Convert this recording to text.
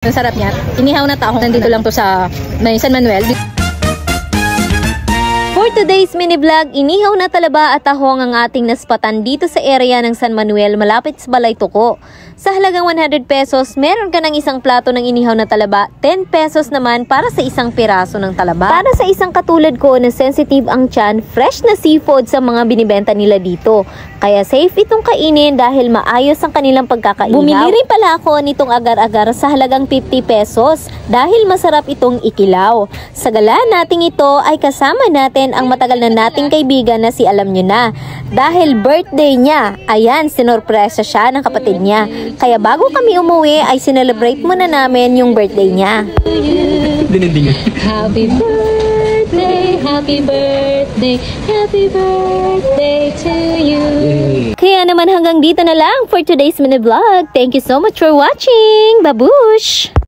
Ang sarap niya. Inihaw na tahong. Nandito lang to sa San Manuel. For today's mini vlog, inihaw na talaba at tahong ang ating naspatan dito sa area ng San Manuel malapit sa Balay Tuko. Sa halagang 100 pesos, meron ka ng isang plato ng inihaw na talaba, 10 pesos naman para sa isang piraso ng talaba. Para sa isang katulad ko na sensitive ang tiyan, fresh na seafood sa mga binibenta nila dito. Kaya safe itong kainin dahil maayos ang kanilang pagkakaihaw. Bumili rin pala ako nitong agar-agar sa halagang 50 pesos dahil masarap itong ikilaw. Sa gala nating ito ay kasama natin ang matagal na nating kaibigan na si Alam Nyo Na. Dahil birthday niya, ayan, sinorpresa siya ng kapatid niya. Kaya bago kami umuwi ay sinelebrate muna namin yung birthday niya. Dinindingan. Happy birthday, happy birthday, happy birthday to you. Kaya naman hanggang dito na lang for today's mini vlog. Thank you so much for watching. Babush!